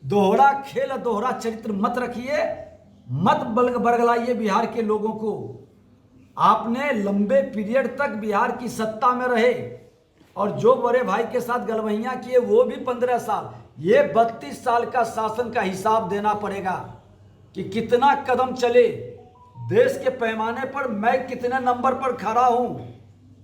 दोहरा खेल दोहरा चरित्र मत रखिए, मत बरगलाइए बिहार के लोगों को। आपने लंबे पीरियड तक बिहार की सत्ता में रहे और जो बड़े भाई के साथ गलवहियां किए वो भी 15 साल। ये 32 साल का शासन का हिसाब देना पड़ेगा कि कितना कदम चले, देश के पैमाने पर मैं कितने नंबर पर खड़ा हूं,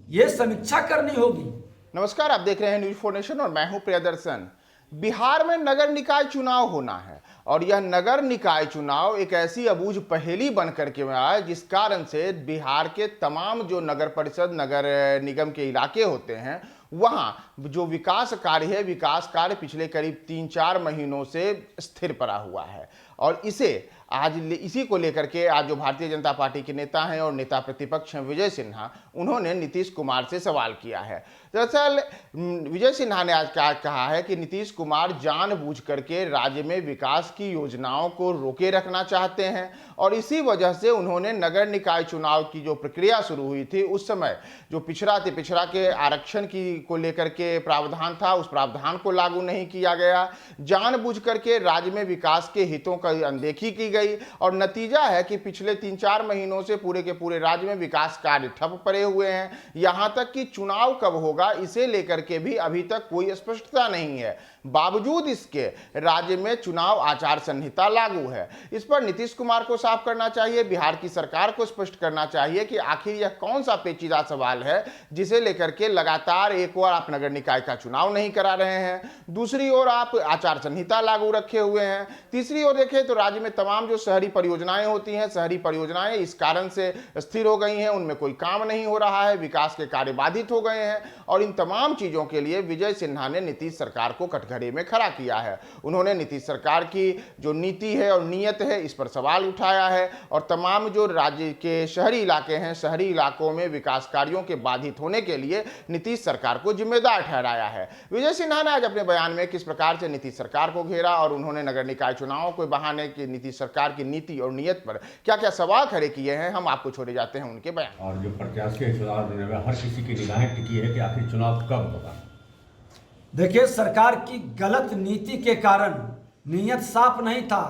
ये समीक्षा करनी होगी। नमस्कार, आप देख रहे हैं न्यूज़ 4 नेशन और मैं हूं प्रियदर्शन। बिहार में नगर निकाय चुनाव होना है और यह नगर निकाय चुनाव एक ऐसी अबूझ पहेली बन करके आया जिस कारण से बिहार के तमाम जो नगर परिषद नगर निगम के इलाके होते हैं वहां जो विकास कार्य है, विकास कार्य पिछले करीब 3-4 महीनों से स्थिर पड़ा हुआ है। और इसी को लेकर के आज जो भारतीय जनता पार्टी के नेता हैं और नेता प्रतिपक्ष हैं विजय सिन्हा, उन्होंने नीतीश कुमार से सवाल किया है। दरअसल विजय सिन्हा ने आज क्या कहा है कि नीतीश कुमार जानबूझ करके राज्य में विकास की योजनाओं को रोके रखना चाहते हैं और इसी वजह से उन्होंने नगर निकाय चुनाव की जो प्रक्रिया शुरू हुई थी उस समय जो पिछड़ा के आरक्षण की को लेकर के प्रावधान था, उस प्रावधान को लागू नहीं किया गया। जानबूझ करके राज्य में विकास के हितों का अनदेखी की गई और नतीजा है कि पिछले 3-4 महीनों से पूरे के पूरे राज्य में विकास कार्य ठप पड़े हुए हैं। यहां तक कि चुनाव कब होगा इसे लेकर के भी अभी तक कोई स्पष्टता नहीं है। बावजूद इसके राज्य में चुनाव आचार संहिता लागू है। इस पर नीतीश कुमार को साफ करना चाहिए, बिहार की सरकार को स्पष्ट करना चाहिए कि आखिर यह कौन सा पेचीदा सवाल है जिसे लेकर के लगातार एक ओर आप नगर निकाय का चुनाव नहीं करा रहे हैं, दूसरी ओर आप आचार संहिता लागू रखे हुए हैं, तीसरी ओर देखें तो राज्य में तमाम जो शहरी परियोजनाएं होती हैं, शहरी परियोजनाएं इस कारण से स्थिर हो गई हैं, उनमें कोई काम नहीं हो रहा है, विकास के कार्य बाधित हो गए हैं। और इन तमाम चीजों के लिए विजय सिन्हा ने नीतीश सरकार को कटघरे में खड़ा किया है। उन्होंने नीतीश सरकार की जो नीति है और नीयत है इस पर सवाल उठाया है और तमाम जो राज्य के शहरी इलाके हैं, शहरी इलाकों में विकास कार्यों के बाधित होने के लिए नीतीश सरकार को जिम्मेदार ठहराया है। विजय सिन्हा ने आज अपने बयान में किस प्रकार से नीतीश सरकार को घेरा और उन्होंने नगर निकाय चुनावों को बहाने की नीतीश सरकार की नीति और नीयत पर क्या क्या सवाल खड़े किए हैं, हम आपको छोड़े जाते हैं उनके बयान। और जो प्रत्याशी चुनाव देने में हर किसी की निगाहें टिकी है कि आखिर चुनाव कब होगा। देखिए, सरकार की गलत नीति के कारण नीयत साफ नहीं था।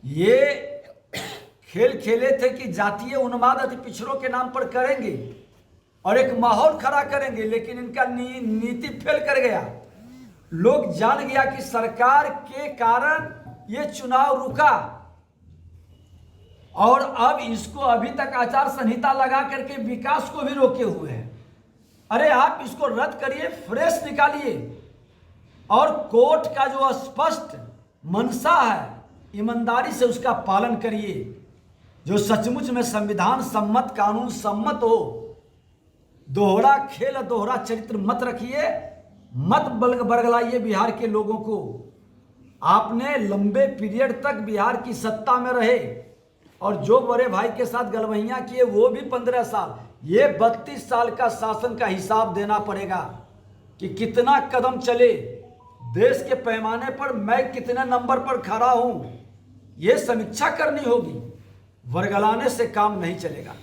ये खेल खेले थे कि जातीय उन्माद अति पिछड़ों के नाम पर करेंगे और एक माहौल खड़ा करेंगे, लेकिन इनका नीति फेल कर गया। लोग जान गया कि सरकार के कारण ये चुनाव रुका और अब इसको अभी तक आचार संहिता लगा करके विकास को भी रोके हुए हैं। अरे आप इसको रद्द करिए, फ्रेश निकालिए और कोर्ट का जो स्पष्ट मंशा है ईमानदारी से उसका पालन करिए, जो सचमुच में संविधान सम्मत कानून सम्मत हो। दोहरा खेल दोहरा चरित्र मत रखिए, मत बरगलाइए बिहार के लोगों को। आपने लंबे पीरियड तक बिहार की सत्ता में रहे और जो बड़े भाई के साथ गलवहियां किए वो भी 15 साल। ये 32 साल का शासन का हिसाब देना पड़ेगा कि कितना कदम चले, देश के पैमाने पर मैं कितने नंबर पर खड़ा हूं, ये समीक्षा करनी होगी। वर्गलाने से काम नहीं चलेगा।